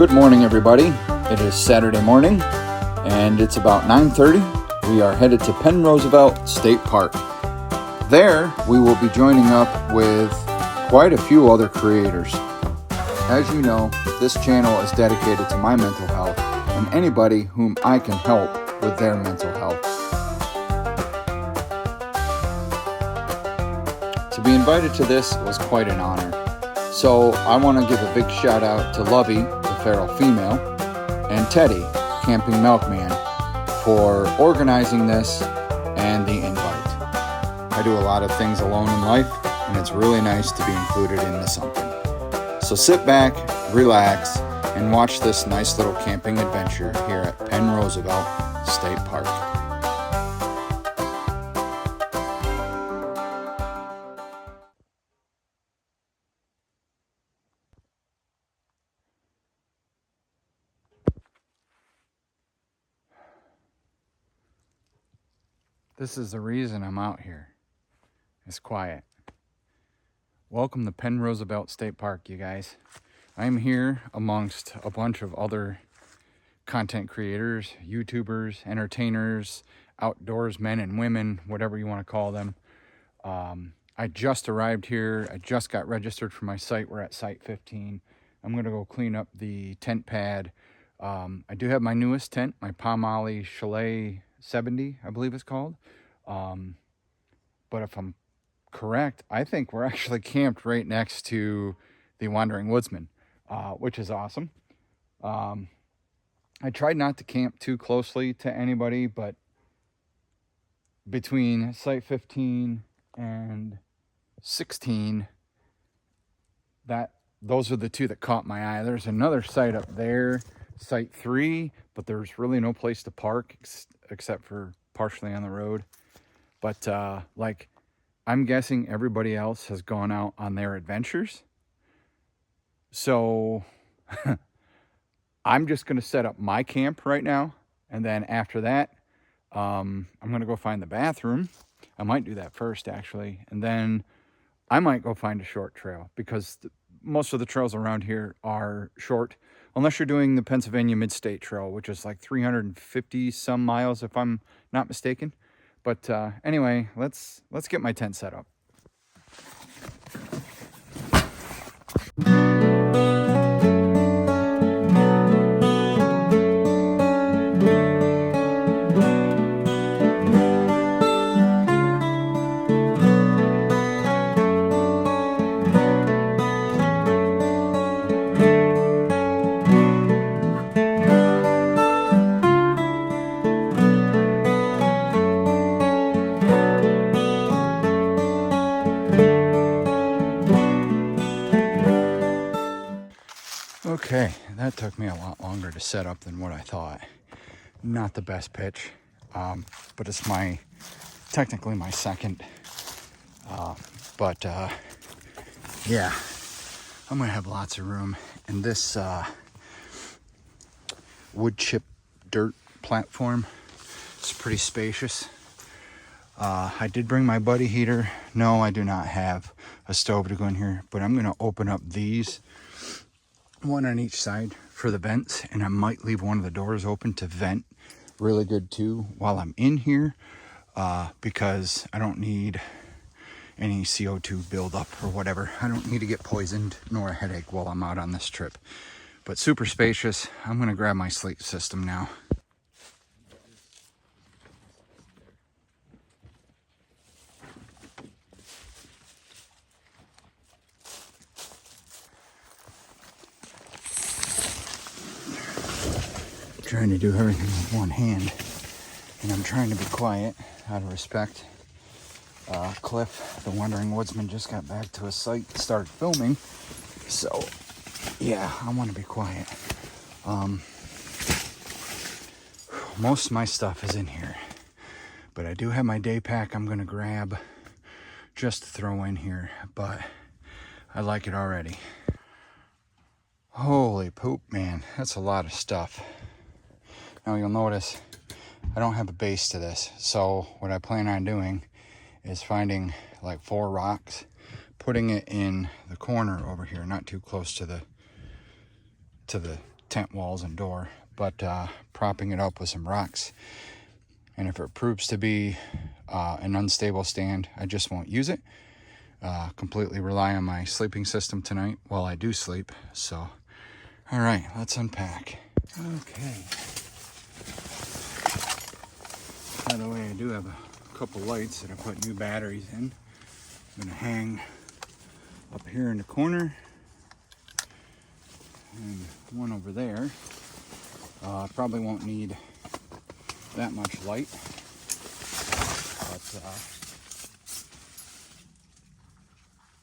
Good morning, everybody. It is Saturday morning, and it's about 9:30. We are headed to Penn Roosevelt State Park. There, we will be joining up with quite a few other creators. As you know, this channel is dedicated to my mental health and anybody whom I can help with their mental health. To be invited to this was quite an honor. So I want to give a big shout out to Lovey, the feral female, and Teddy, camping milkman, for organizing this and the invite. I do a lot of things alone in life, and it's really nice to be included into something. So sit back, relax, and watch this nice little camping adventure here at Penn Roosevelt State Park. This is the reason I'm out here. It's quiet. Welcome to Penn Roosevelt State Park, you guys. I'm here amongst a bunch of other content creators, YouTubers, entertainers, outdoors men and women, whatever you want to call them. I just arrived here. I just got registered for my site. We're at site 15. I'm going to go clean up the tent pad. I do have my newest tent, my Palm Alley Chalet 70, I believe it's called. But if I'm correct, I think we're actually camped right next to the Wandering Woodsman, which is awesome. I tried not to camp too closely to anybody, but between site 15 and 16, those are the two that caught my eye. There's another site up there, site 3, but there's really no place to park except for partially on the road. But I'm guessing everybody else has gone out on their adventures. So I'm just going to set up my camp right now. And then after that, I'm going to go find the bathroom. I might do that first, actually. And then I might go find a short trail because most of the trails around here are short. Unless you're doing the Pennsylvania Mid-State Trail, which is like 350 some miles, if I'm not mistaken. But anyway, let's get my tent set up. Okay, that took me a lot longer to set up than what I thought. Not the best pitch, but it's technically my second. Yeah, I'm gonna have lots of room. And this wood chip dirt platform is pretty spacious. I did bring my buddy heater. No, I do not have a stove to go in here, but I'm gonna open up these, one on each side for the vents, and I might leave one of the doors open to vent really good too while I'm in here, because I don't need any CO2 buildup or whatever. I don't need to get poisoned nor a headache while I'm out on this trip. But super spacious. I'm gonna grab my sleep system now. Trying to do everything with one hand, and I'm trying to be quiet out of respect. Cliff, the Wandering Woodsman, just got back to his site and started filming, so yeah, I want to be quiet. Most of my stuff is in here, but I do have my day pack I'm gonna grab just to throw in here, but I like it already. Holy poop, man, that's a lot of stuff. Now you'll notice I don't have a base to this, so what I plan on doing is finding like 4 rocks, putting it in the corner over here, not too close to the tent walls and door, but propping it up with some rocks. And if it proves to be an unstable stand, I just won't use it. Completely rely on my sleeping system tonight while I do sleep. So, all right, let's unpack. Okay. By the way, I do have a couple lights that I put new batteries in. I'm gonna hang up here in the corner and one over there. Probably won't need that much light, but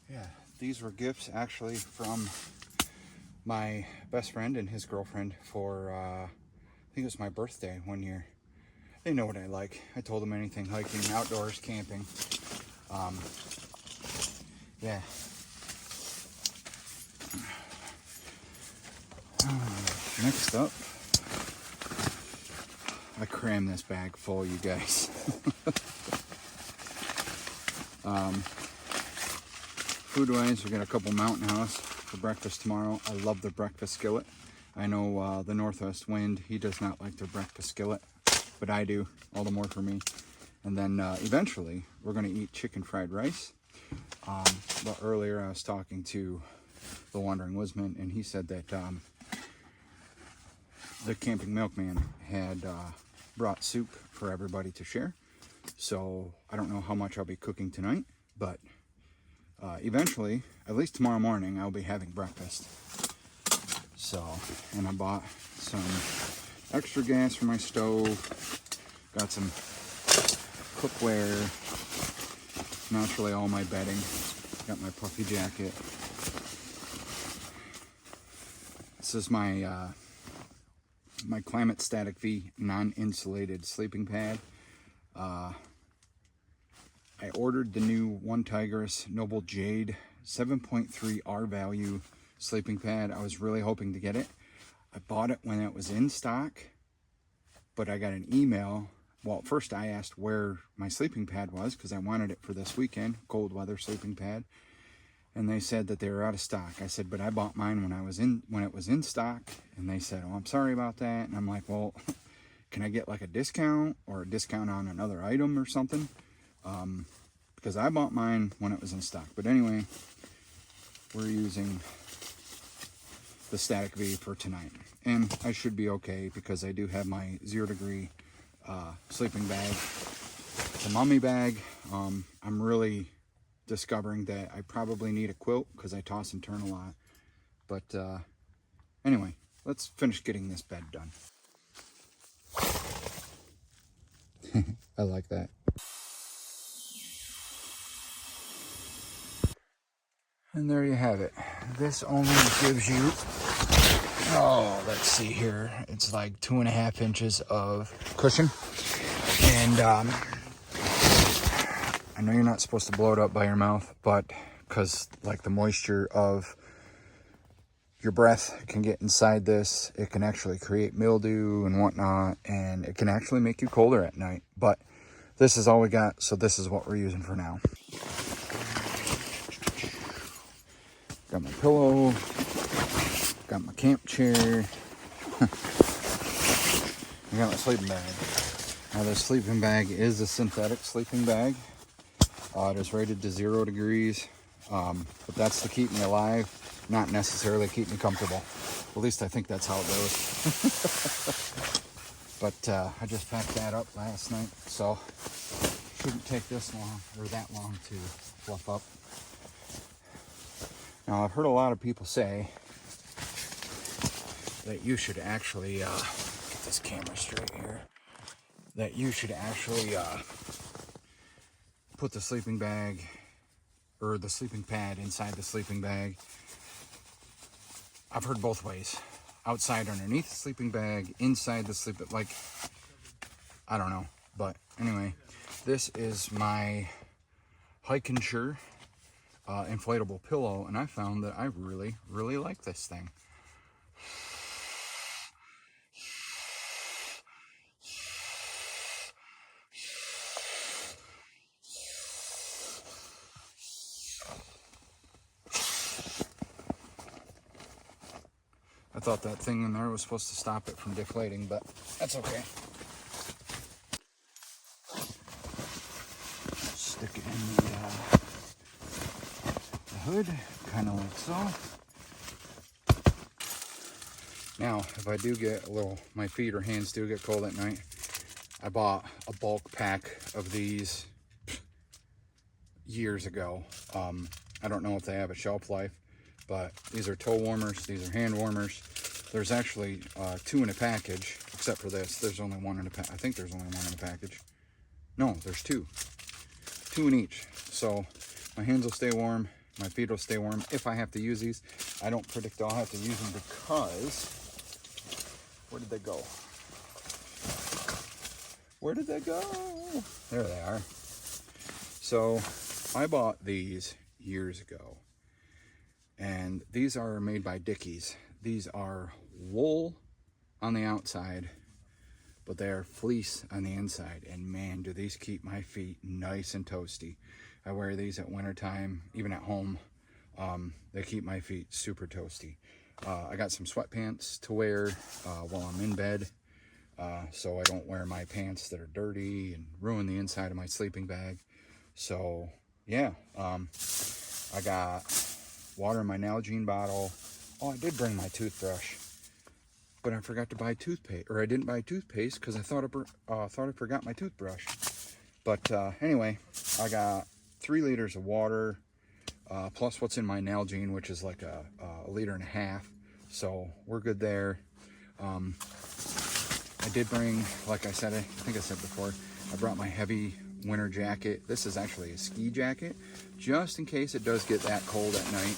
yeah, these were gifts actually from my best friend and his girlfriend for I think it was my birthday one year. They know what I like. I told them anything hiking, outdoors, camping. Yeah. Next up, I crammed this bag full, you guys. Food-wise, we got a couple Mountain House for breakfast tomorrow. I love the breakfast skillet. I know the Northwest Wind, he does not like their breakfast skillet, but I do, all the more for me. And then eventually, we're gonna eat chicken fried rice. But earlier I was talking to the Wandering Woodsman, and he said that the Camping Milkman had brought soup for everybody to share. So I don't know how much I'll be cooking tonight, but eventually, at least tomorrow morning, I'll be having breakfast. So, and I bought some extra gas for my stove, got some cookware, naturally all my bedding, got my puffy jacket. This is my my Climate Static V non-insulated sleeping pad. I ordered the new One Tigris Noble Jade 7.3 R value sleeping pad. I was really hoping to get it. I bought it when it was in stock, but I got an email. Well, first I asked where my sleeping pad was because I wanted it for this weekend, cold weather sleeping pad. And they said that they were out of stock. I said, but I bought mine when it was in stock. And they said, oh, I'm sorry about that. And I'm like, well, can I get like a discount or a discount on another item or something? Because I bought mine when it was in stock. But anyway, we're using the Static V for tonight. And I should be okay because I do have my 0 degree sleeping bag. The mummy bag. I'm really discovering that I probably need a quilt because I toss and turn a lot. But anyway, let's finish getting this bed done. I like that. And there you have it. This only gives you, oh, let's see here. It's like 2.5 inches of cushion. And I know you're not supposed to blow it up by your mouth, but because like the moisture of your breath can get inside this, it can actually create mildew and whatnot, and it can actually make you colder at night. But this is all we got, so this is what we're using for now. Got my pillow, got my camp chair, I got my sleeping bag. Now this sleeping bag is a synthetic sleeping bag. It is rated to 0 degrees, but that's to keep me alive, not necessarily keep me comfortable. At least I think that's how it goes. But I just packed that up last night, so shouldn't take this long or that long to fluff up. Now I've heard a lot of people say that you should actually get this camera straight here. That you should actually put the sleeping bag or the sleeping pad inside the sleeping bag. I've heard both ways. Outside underneath the sleeping bag, inside the sleeping, like, I don't know. But anyway, this is my Hiking Sure inflatable pillow, and I found that I really, really like this thing. I thought that thing in there was supposed to stop it from deflating, but that's okay. Stick it in the hood, kind of like so. Now, if I do get a little, my feet or hands do get cold at night, I bought a bulk pack of these years ago. I don't know if they have a shelf life, but these are toe warmers, these are hand warmers. There's actually 2 in a package, except for this. There's only 1 in a package. I think there's only 1 in a package. No, there's 2. 2 in each. So my hands will stay warm, my feet will stay warm if I have to use these. I don't predict I'll have to use them because, where did they go? Where did they go? There they are. So I bought these years ago, and these are made by Dickies. These are wool on the outside, but they are fleece on the inside, and man, do these keep my feet nice and toasty. I wear these at wintertime, even at home. They keep my feet super toasty. I got some sweatpants to wear while I'm in bed, so I don't wear my pants that are dirty and ruin the inside of my sleeping bag. So yeah, I got water in my Nalgene bottle. Oh, I did bring my toothbrush, but I forgot to buy toothpaste, or I didn't buy toothpaste because I thought I forgot my toothbrush. But anyway, I got 3 liters of water, plus what's in my Nalgene, which is like a 1.5 liters. So we're good there. I did bring, like I said, I think I said before, I brought my heavy winter jacket. This is actually a ski jacket, just in case it does get that cold at night.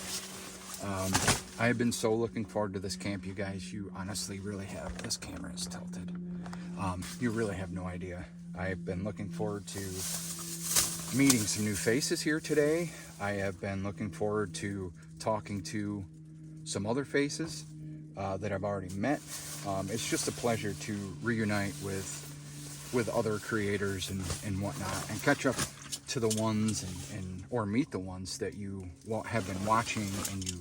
I have been so looking forward to this camp, you guys. You honestly really have. This camera is tilted. You really have no idea. I've been looking forward to meeting some new faces here today. I have been looking forward to talking to some other faces that I've already met. It's just a pleasure to reunite with other creators and whatnot, and catch up to the ones or meet the ones that you have been watching and you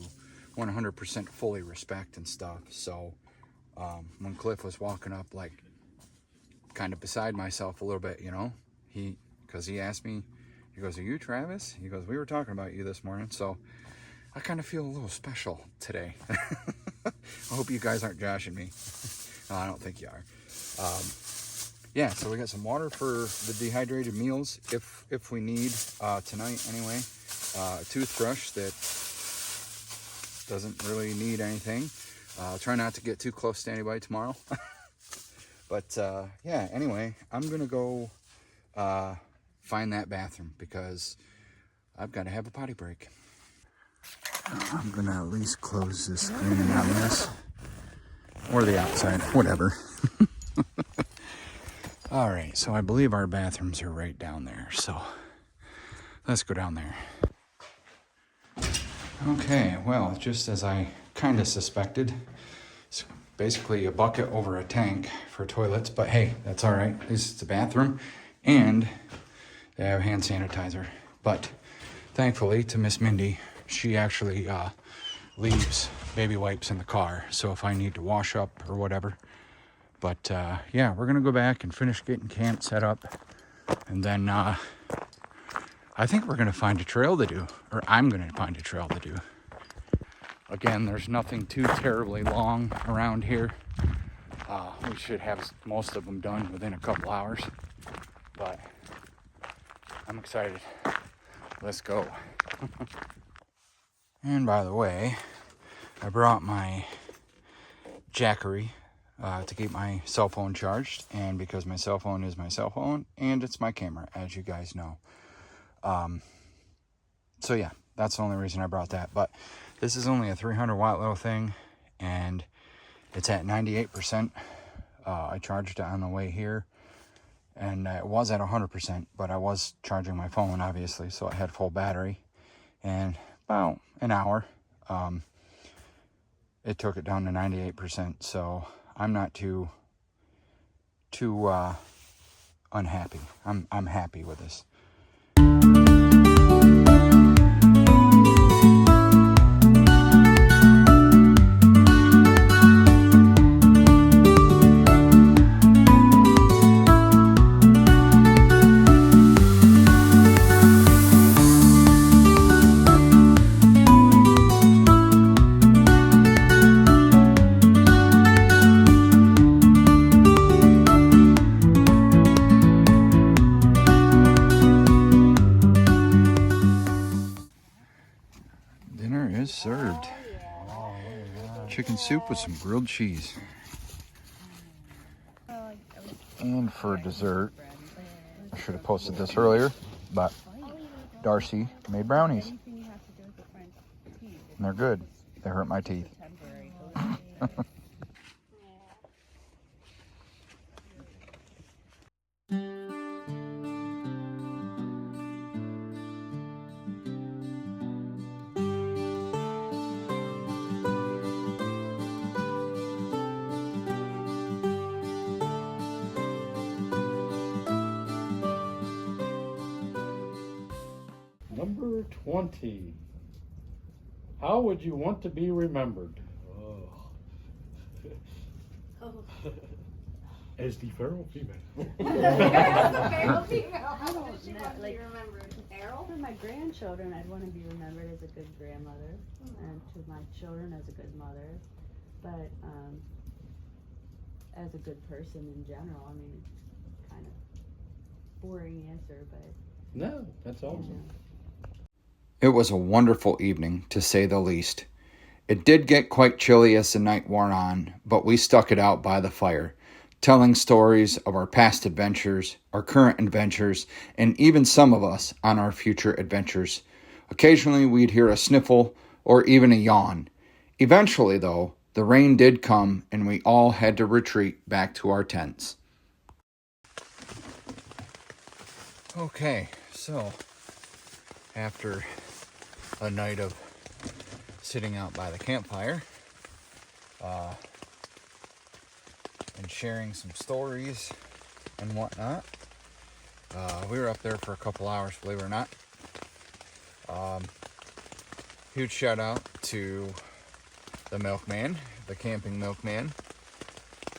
100% fully respect and stuff. So when Cliff was walking up, like kind of beside myself a little bit, you know, because he asked me, he goes, "Are you Travis?" He goes, "We were talking about you this morning." So I kind of feel a little special today. I hope you guys aren't joshing me. No, I don't think you are. Yeah, so we got some water for the dehydrated meals if we need tonight anyway. A toothbrush that doesn't really need anything. Try not to get too close to anybody tomorrow. But yeah, anyway, I'm gonna go find that bathroom because I've got to have a potty break. I'm gonna at least close this screen on this, or the outside, whatever. All right, so I believe our bathrooms are right down there, so let's go down there. Okay, well, just as I kind of suspected, it's basically a bucket over a tank for toilets, but hey, that's all right. At least it's a bathroom, and they have hand sanitizer. But thankfully, to Miss Mindy, she actually leaves baby wipes in the car, so if I need to wash up or whatever. But yeah, we're gonna go back and finish getting camp set up, and then I think we're gonna find a trail to do, or I'm gonna find a trail to do. Again, there's nothing too terribly long around here. We should have most of them done within a couple hours, but I'm excited. Let's go. And by the way, I brought my Jackery to keep my cell phone charged, and because my cell phone is my cell phone and it's my camera, as you guys know. So yeah, that's the only reason I brought that. But this is only a 300 watt little thing, and it's at 98%. I charged it on the way here, and it was at 100%, but I was charging my phone, obviously, so I had full battery. And about an hour, it took it down to 98%, so I'm not too unhappy. I'm happy with this. is served. Chicken soup with some grilled cheese. And for dessert, I should have posted this earlier, but Darcy made brownies. And they're good. They hurt my teeth. Number 20. How would you want to be remembered? As the feral female. Feral female. How does she want to be remembered? Feral? For my grandchildren, I'd want to be remembered as a good grandmother, and to my children as a good mother, but as a good person in general. I mean, it's kind of boring answer, but No, that's awesome. It was a wonderful evening, to say the least. It did get quite chilly as the night wore on, but we stuck it out by the fire, telling stories of our past adventures, our current adventures, and even some of us on our future adventures. Occasionally we'd hear a sniffle or even a yawn. Eventually, though, the rain did come and we all had to retreat back to our tents. Okay, so after a night of sitting out by the campfire and sharing some stories and whatnot, we were up there for a couple hours, believe it or not. Huge shout out to the milkman, the camping milkman,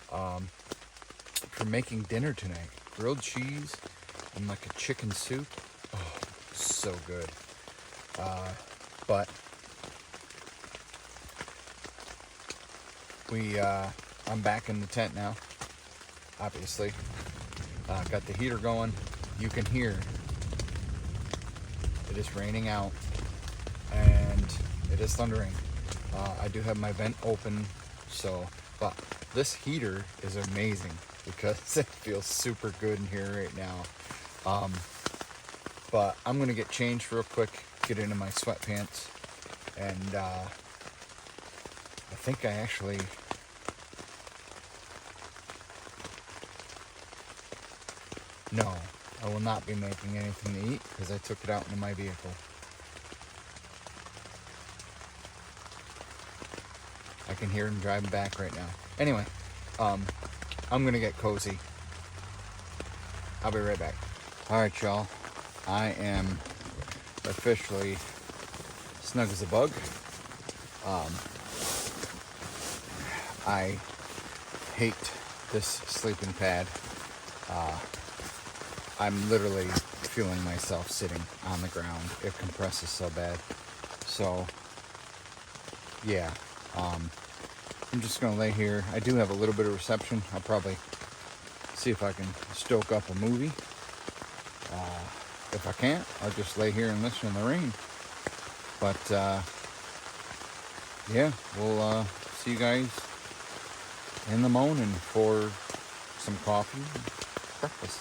for making dinner tonight. Grilled cheese and like a chicken soup. Oh, so good. But I'm back in the tent now, obviously. Got the heater going. You can hear it is raining out and it is thundering. I do have my vent open, but this heater is amazing because it feels super good in here right now. But I'm gonna get changed real quick, get into my sweatpants, and I think I actually no, I will not be making anything to eat because I took it out into my vehicle. I can hear him driving back right now. Anyway, I'm gonna get cozy. I'll be right back. All right, y'all. I am officially snug as a bug. I hate this sleeping pad. I'm literally feeling myself sitting on the ground. It compresses so bad. So, yeah. I'm just gonna lay here. I do have a little bit of reception. I'll probably see if I can stoke up a movie. If I can't, I'll just lay here and listen to the rain. But, yeah, we'll see you guys in the morning for some coffee and breakfast.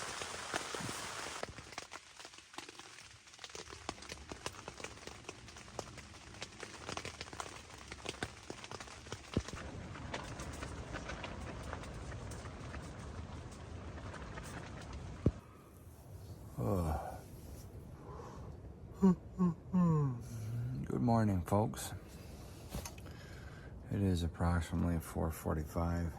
Good morning, folks. It is approximately 4:45.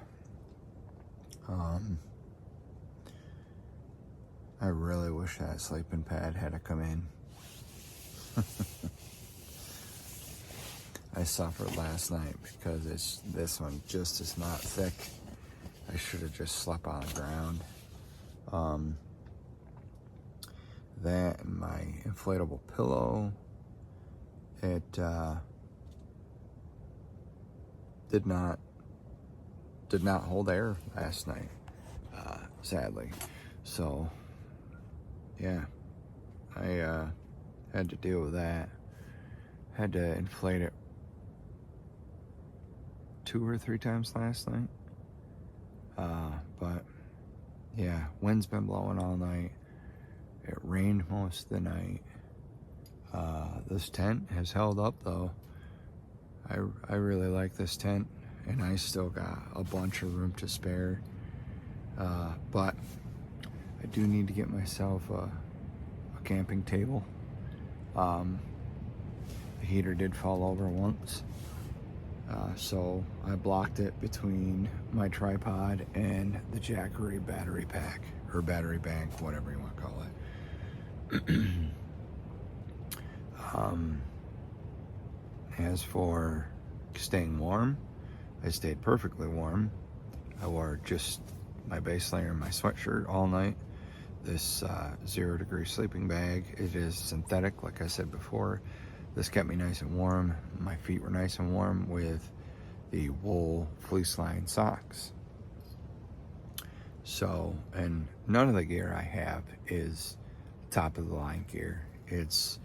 I really wish that sleeping pad had to come in. I suffered last night because this one just is not thick. I should have just slept on the ground. That and my inflatable pillow, it did not hold air last night, sadly. So yeah, I had to deal with that. Had to inflate it 2 or 3 times last night. But yeah, wind's been blowing all night. It rained most of the night. This tent has held up though. I really like this tent, and I still got a bunch of room to spare. But I do need to get myself a camping table. The heater did fall over once, so I blocked it between my tripod and the Jackery battery pack, or battery bank, whatever you want to call it. As for staying warm, I stayed perfectly warm. I wore just my base layer and my sweatshirt all night. This 0 degree sleeping bag, it is synthetic, like I said before. This kept me nice and warm. My feet were nice and warm with the wool fleece lined socks. So, and none of the gear I have is top of the line gear. It's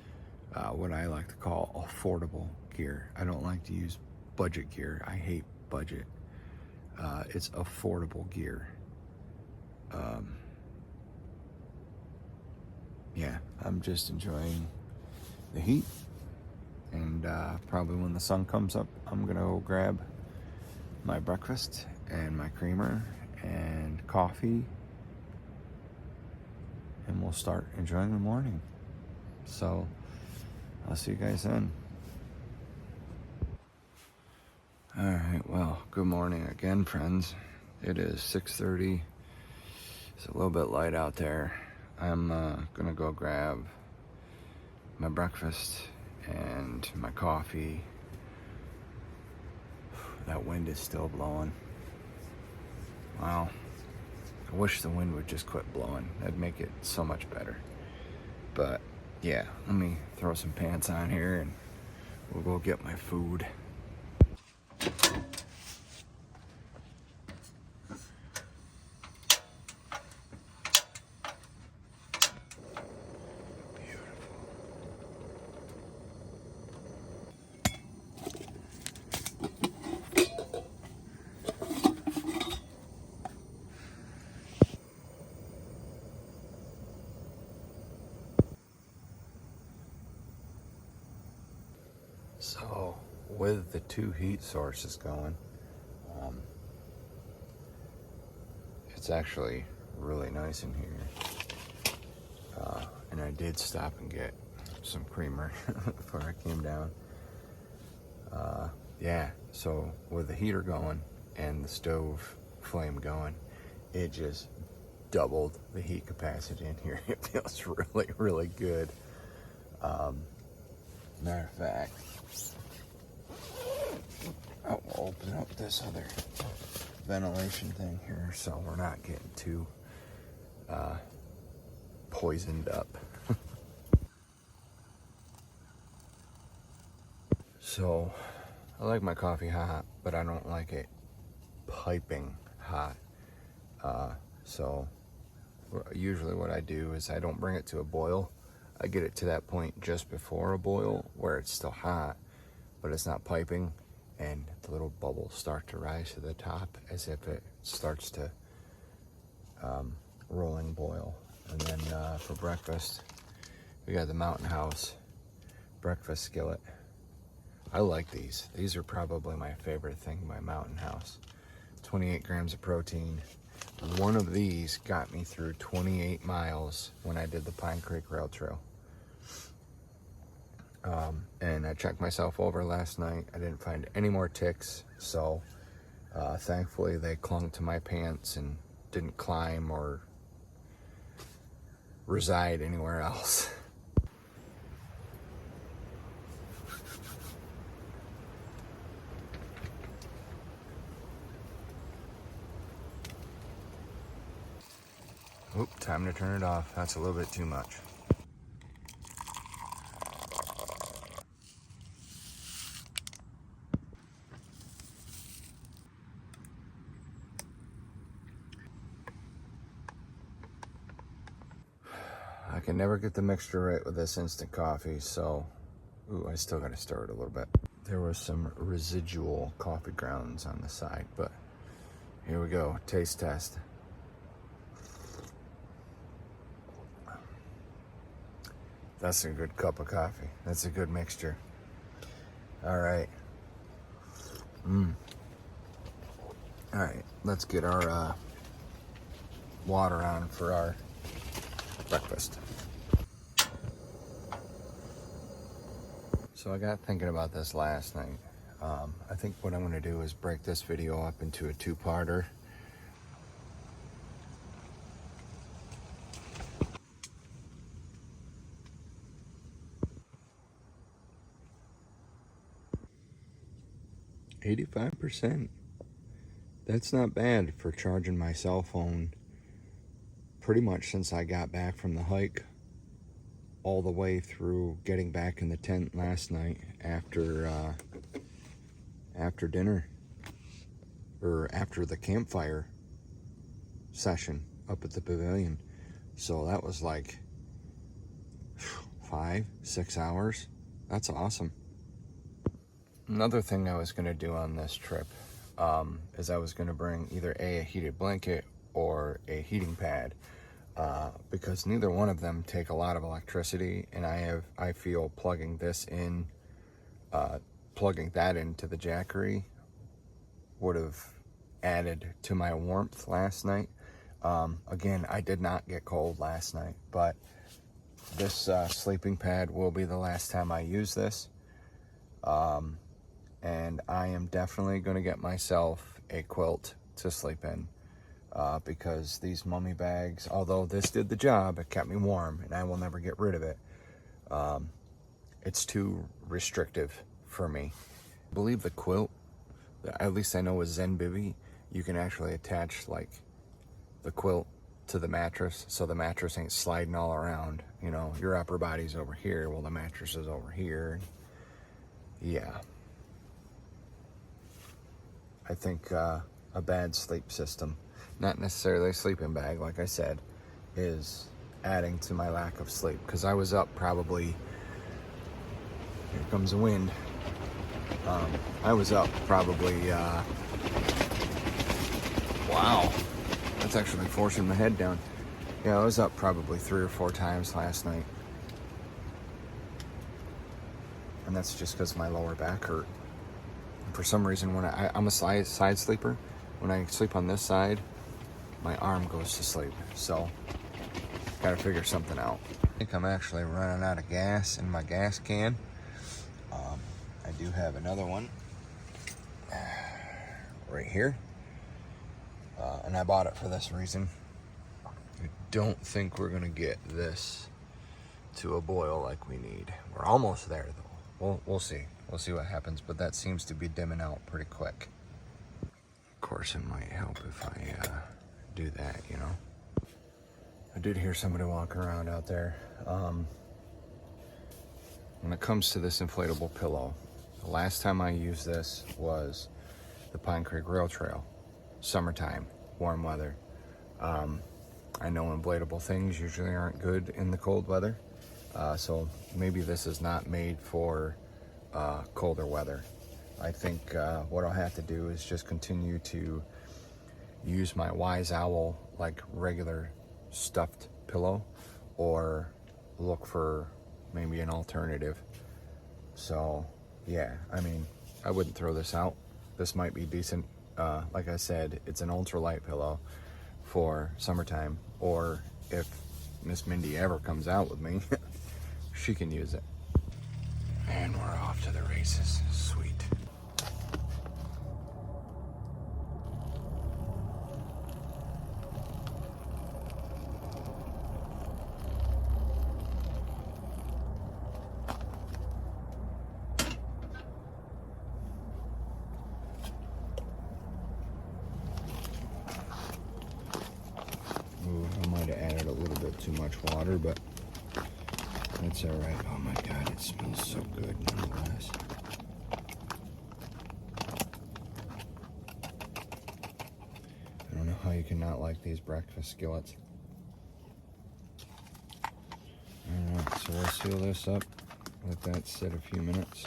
what I like to call affordable gear. I don't like to use budget gear. I hate budget. It's affordable gear. Yeah, I'm just enjoying the heat, and probably when the sun comes up, I'm gonna go grab my breakfast and my creamer and coffee, and we'll start enjoying the morning. So I'll see you guys then. All right, well, good morning again, friends. It is 6:30. It's a little bit light out there. I'm gonna go grab my breakfast and my coffee. That wind is still blowing. Wow. I wish the wind would just quit blowing. That'd make it so much better. But yeah, let me throw some pants on here and we'll go get my food. So, with the 2 heat sources going, it's actually really nice in here. And I did stop and get some creamer before I came down. Yeah, so with the heater going and the stove flame going, it just doubled the heat capacity in here. It feels really, really good. Matter of fact, I'll open up this other ventilation thing here so we're not getting too poisoned up. So I like my coffee hot, but I don't like it piping hot. So usually what I do is I don't bring it to a boil. I get it to that point just before a boil where it's still hot, but it's not piping, and the little bubbles start to rise to the top as if it starts to rolling boil. And then for breakfast, we got the Mountain House breakfast skillet. I like these. These are probably my favorite thing by Mountain House. 28 grams of protein. One of these got me through 28 miles when I did the Pine Creek Rail Trail. And I checked myself over last night. I didn't find any more ticks, so thankfully they clung to my pants and didn't climb or reside anywhere else. Oop, time to turn it off. That's a little bit too much. I can never get the mixture right with this instant coffee, so ooh, I still gotta stir it a little bit. there was some residual coffee grounds on the side, but here we go, taste test. That's a good cup of coffee. That's a good mixture. All right. All right, let's get our water on for our breakfast. So I got thinking about this last night. I think what I'm gonna do is break this video up into a two-parter. $85%. That's not bad for charging my cell phone pretty much since I got back from the hike all the way through getting back in the tent last night after dinner, or after the campfire session up at the pavilion. So that was like 5-6 hours. That's awesome. Another thing I was going to do on this trip is I was going to bring either a heated blanket or a heating pad, because neither one of them take a lot of electricity, and I feel plugging that into the Jackery would have added to my warmth last night. Again, I did not get cold last night, but this sleeping pad will be the last time I use this. And I am definitely going to get myself a quilt to sleep in, because these mummy bags, although this did the job, it kept me warm, and I will never get rid of it. It's too restrictive for me. I believe the quilt, at least I know with Zen Bivy, you can actually attach like the quilt to the mattress, so the mattress ain't sliding all around. You know, your upper body's over here, while the mattress is over here. Yeah. I think a bad sleep system, not necessarily a sleeping bag, like I said, is adding to my lack of sleep. Because I was up probably, here comes the wind, I was up probably, wow, that's actually forcing my head down. Yeah, I was up probably 3 or 4 times last night. And that's just because my lower back hurt. For some reason, when I'm a side sleeper, when I sleep on this side, my arm goes to sleep. So, gotta figure something out. I think I'm actually running out of gas in my gas can. I do have another one right here, and I bought it for this reason. I don't think we're gonna get this to a boil like we need. We're almost there, though. We'll see. We'll see what happens, but that seems to be dimming out pretty quick. Of course, it might help if I do that, you know. I did hear somebody walking around out there. When it comes to this inflatable pillow, the last time I used this was the Pine Creek Rail Trail. Summertime, warm weather. I know inflatable things usually aren't good in the cold weather, so maybe this is not made for colder weather. I think what I'll have to do is just continue to use my Wise Owl like regular stuffed pillow, or look for maybe an alternative. So yeah, I mean, I wouldn't throw this out. This might be decent. Like I said, it's an ultralight pillow for summertime, or if Miss Mindy ever comes out with me, she can use it. And we're off to the races. Sweet. Ooh, I might have added a little bit too much water, but that's all right. Oh my God, it smells so good nonetheless. I don't know how you can not like these breakfast skillets. All right, so we'll seal this up, let that sit a few minutes.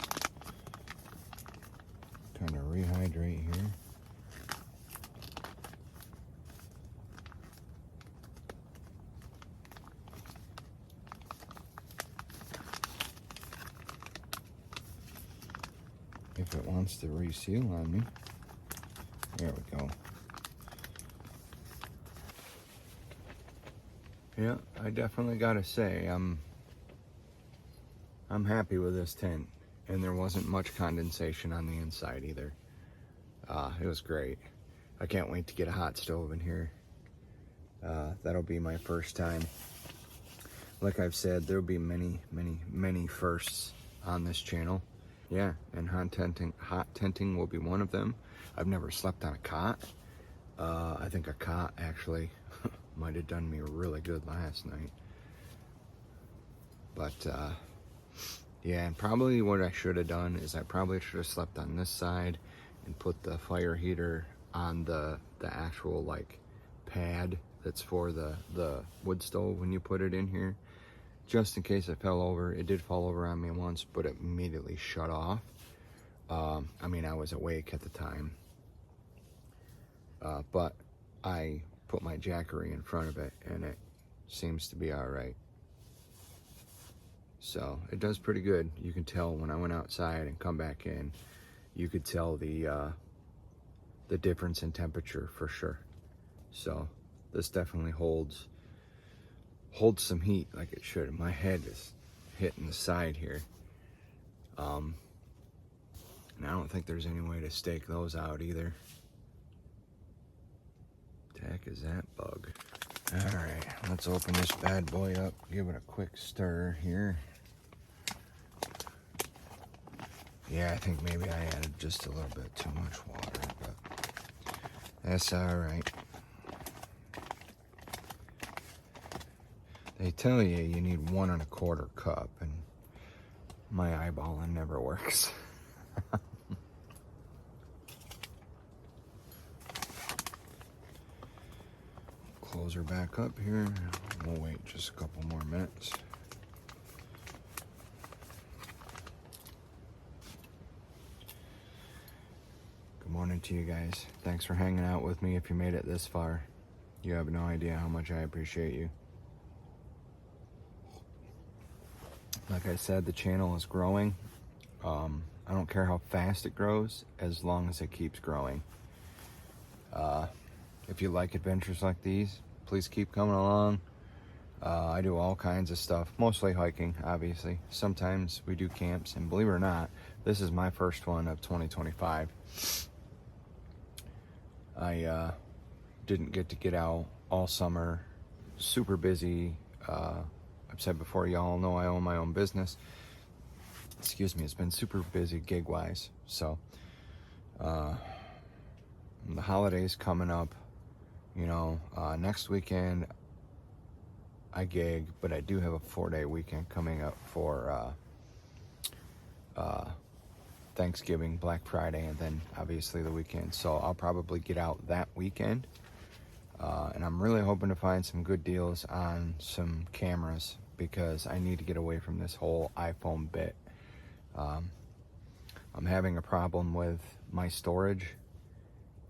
dehydrate here. If it wants to reseal on me. There we go. Yeah, I definitely gotta say, I'm happy with this tent. And there wasn't much condensation on the inside either. It was great. I can't wait to get a hot stove in here. That'll be my first time. Like I've said, there'll be many firsts on this channel. Yeah, and hot tenting will be one of them. I've never slept on a cot. I think a cot actually might have done me really good last night. But yeah, and probably what I should have done is I probably should have slept on this side and put the fire heater on the actual like pad that's for the wood stove when you put it in here, just in case it fell over. It did fall over on me once, but it immediately shut off. I mean, I was awake at the time, but I put my Jackery in front of it and it seems to be all right. So it does pretty good. You can tell when I went outside and come back in, you could tell the difference in temperature for sure. So this definitely holds some heat like it should. My head is hitting the side here. And I don't think there's any way to stake those out either. What the heck is that bug? All right, let's open this bad boy up. Give it a quick stir here. Yeah, I think maybe I added just a little bit too much water, but that's all right. They tell you need 1 1/4 cup, and my eyeballing never works. Close her back up here. We'll wait just a couple more minutes. Good morning to you guys. Thanks for hanging out with me if you made it this far. You have no idea how much I appreciate you. Like I said, the channel is growing. I don't care how fast it grows, as long as it keeps growing. If you like adventures like these, please keep coming along. I do all kinds of stuff, mostly hiking, obviously. Sometimes we do camps, and believe it or not, this is my first one of 2025. I didn't get to get out all summer, super busy. I've said before, y'all know I own my own business. Excuse me, it's been super busy gig-wise. So, the holidays coming up, you know, next weekend I gig, but I do have a 4-day weekend coming up for Thanksgiving, Black Friday, and then obviously the weekend. So I'll probably get out that weekend. And I'm really hoping to find some good deals on some cameras because I need to get away from this whole iPhone bit. I'm having a problem with my storage,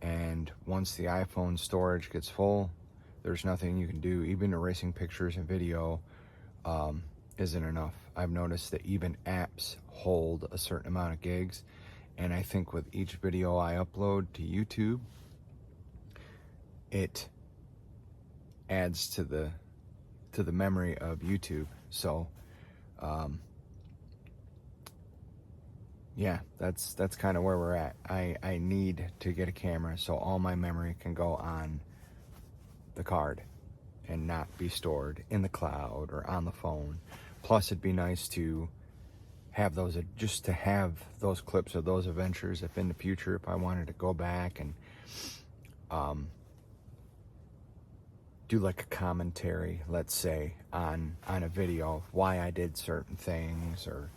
and once the iPhone storage gets full, there's nothing you can do. Even erasing pictures and video isn't enough. I've noticed that even apps hold a certain amount of gigs, and I think with each video I upload to YouTube, it adds to the memory of YouTube. So yeah, that's kind of where we're at. I need to get a camera so all my memory can go on the card and not be stored in the cloud or on the phone. Plus, it'd be nice to have those, just to have those clips of those adventures if in the future, if I wanted to go back and do like a commentary, let's say, on a video of why I did certain things, or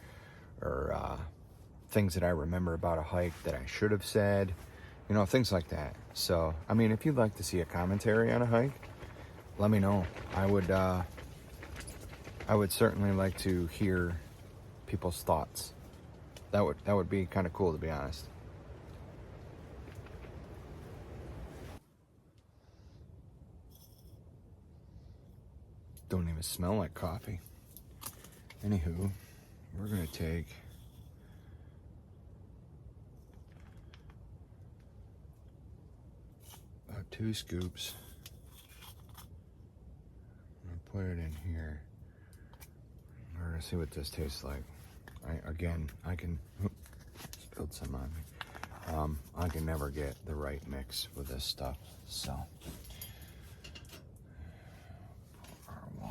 things that I remember about a hike that I should have said, you know, things like that. So, I mean, if you'd like to see a commentary on a hike, let me know. I would certainly like to hear people's thoughts. That would be kind of cool, to be honest. Don't even smell like coffee. Anywho, we're gonna take about 2 scoops. I'm gonna put it in here. We're gonna see what this tastes like. I can spilled some on me. I can never get the right mix with this stuff, so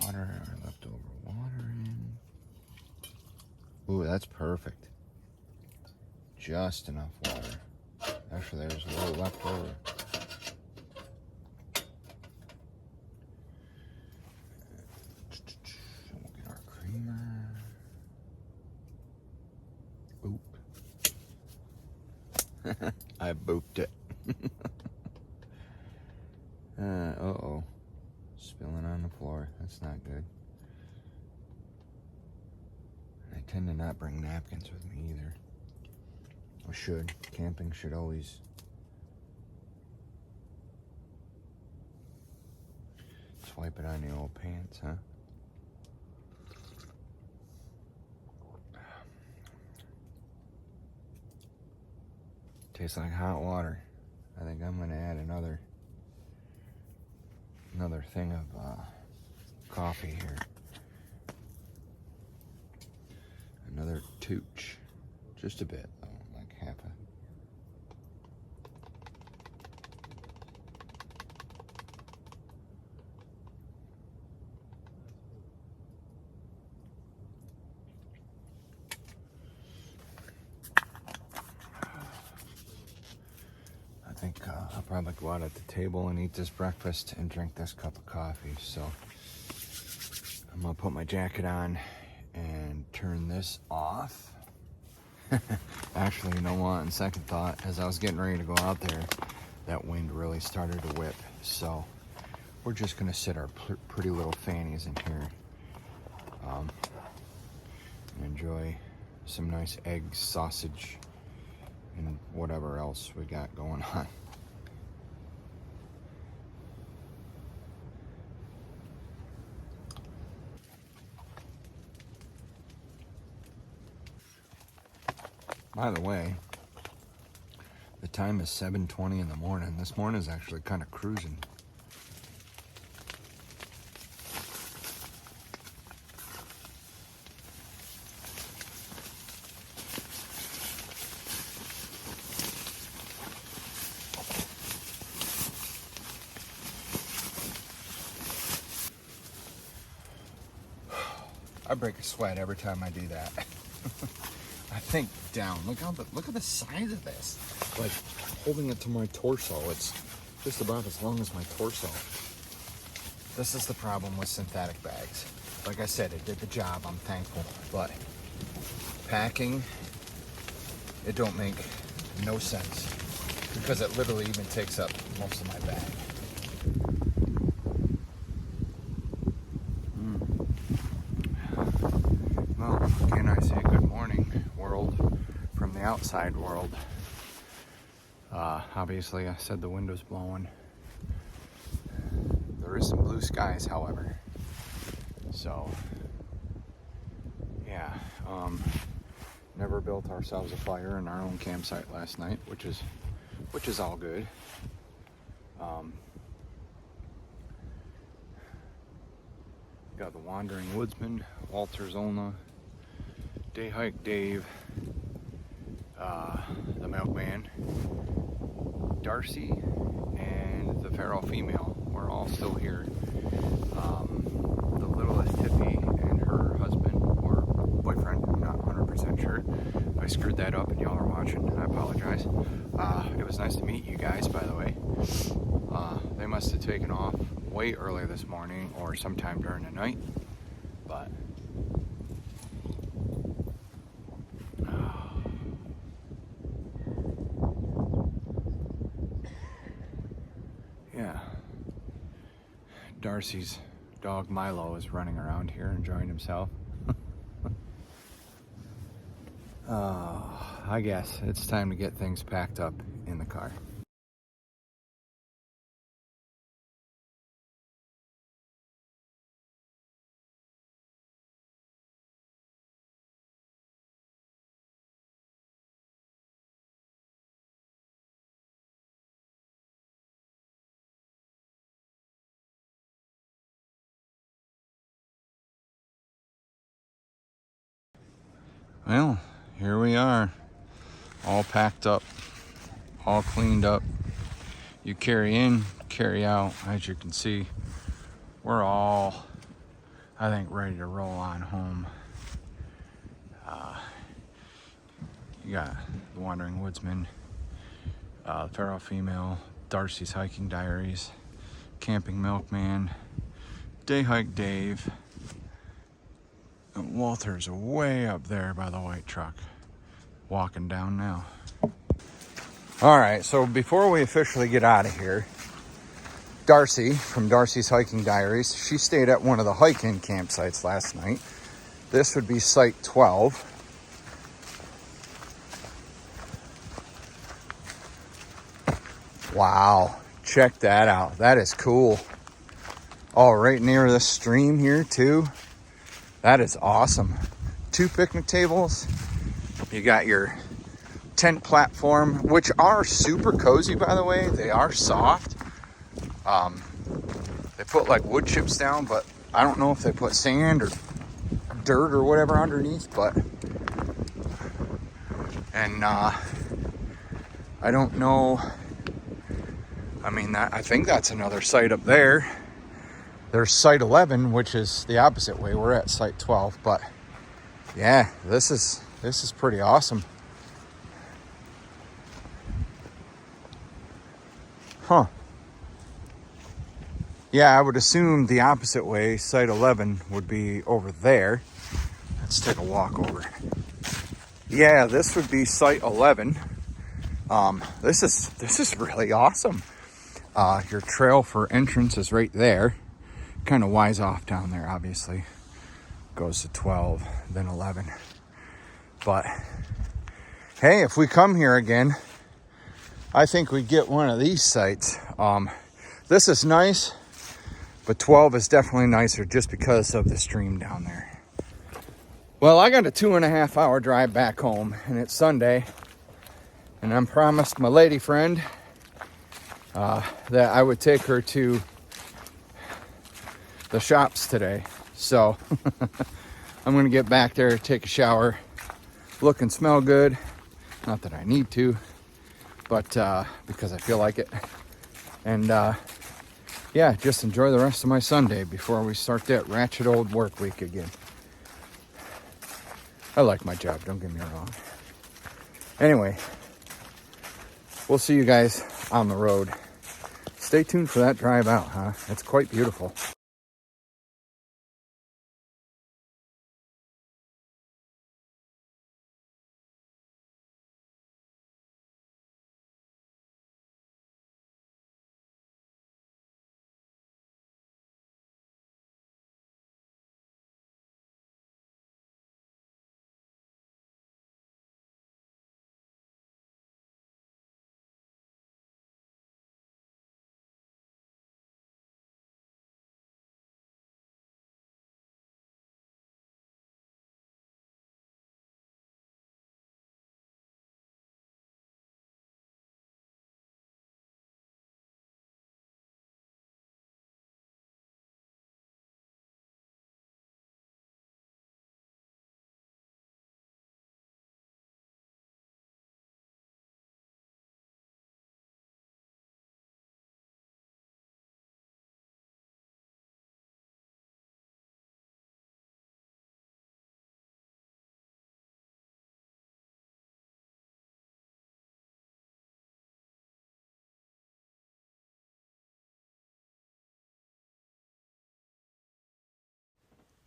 pour our leftover water in. Ooh, that's perfect. Just enough water. Actually, there's a little left over. We'll get our creamer. Boop. I booped it. Uh-oh. Spilling on the floor. That's not good. I tend to not bring napkins with me either. I should. Camping should always. Swipe it on the old pants, huh? Tastes like hot water. I think I'm gonna add another thing of coffee here. Another tooch. Just a bit, though, like half a. I think I'll probably go out at the table and eat this breakfast and drink this cup of coffee. So I'm gonna put my jacket on and turn this off. Actually, you know what? On second thought, as I was getting ready to go out there, that wind really started to whip. So we're just gonna sit our pretty little fannies in here and enjoy some nice eggs, sausage, and whatever else we got going on. By the way, the time is 7:20 in the morning. This morning is actually kind of cruising. I break a sweat every time I do that. I think down. Look at the size of this. Like holding it to my torso. It's just about as long as my torso. This is the problem with synthetic bags. Like I said, it did the job. I'm thankful. But packing, it don't make no sense because it literally even takes up most of my bag. Well, can I say good morning, world, from the outside world? Obviously, I said the wind was blowing. There is some blue skies, however. So, yeah, never built ourselves a fire in our own campsite last night, which is all good. Got the Wandering Woodsman, Walter Zolna, Day Hike Dave, the Milkman, Darcy, and the feral female. We're all still here. The littlest Tiffy and her husband or boyfriend, I'm not 100% sure. If I screwed that up and y'all are watching, I apologize. It was nice to meet you guys, by the way. They must have taken off way early this morning or sometime during the night, but yeah, Darcy's dog Milo is running around here enjoying himself. I guess it's time to get things packed up in the car. Well, here we are, all packed up, all cleaned up. You carry in, carry out. As you can see, we're all, I think, ready to roll on home. You got the Wandering Woodsman, Feral Female, Darcy's Hiking Diaries, Camping Milkman, Day Hike Dave, and Walter's way up there by the white truck, walking down now. All right, so before we officially get out of here, Darcy from Darcy's Hiking Diaries, she stayed at one of the hike-in campsites last night. This would be Site 12. Wow, check that out. That is cool. Oh, right near this stream here too. That is awesome. 2 picnic tables. You got your tent platform, which are super cozy, by the way. They are soft. They put like wood chips down, but I don't know if they put sand or dirt or whatever underneath, but and I don't know. I mean, I think that's another site up there. There's Site 11, which is the opposite way. We're at Site 12, but yeah, this is pretty awesome. Huh. Yeah, I would assume the opposite way, Site 11, would be over there. Let's take a walk over. Yeah, this would be Site 11. This is really awesome. Your trail for entrance is right there. Kind of wise off down there, obviously. Goes to 12, then 11. But hey, if we come here again, I think we get one of these sites. This is nice, but 12 is definitely nicer just because of the stream down there. Well, I got a 2.5 hour drive back home, and it's Sunday, and I'm promised my lady friend that I would take her to the shops today. So I'm gonna get back there, take a shower, look and smell good. Not that I need to, but because I feel like it. And yeah, just enjoy the rest of my Sunday before we start that ratchet old work week again. I like my job, don't get me wrong. Anyway, we'll see you guys on the road. Stay tuned for that drive out, huh? It's quite beautiful.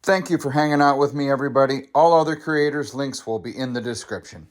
Thank you for hanging out with me, everybody. All other creators' links will be in the description.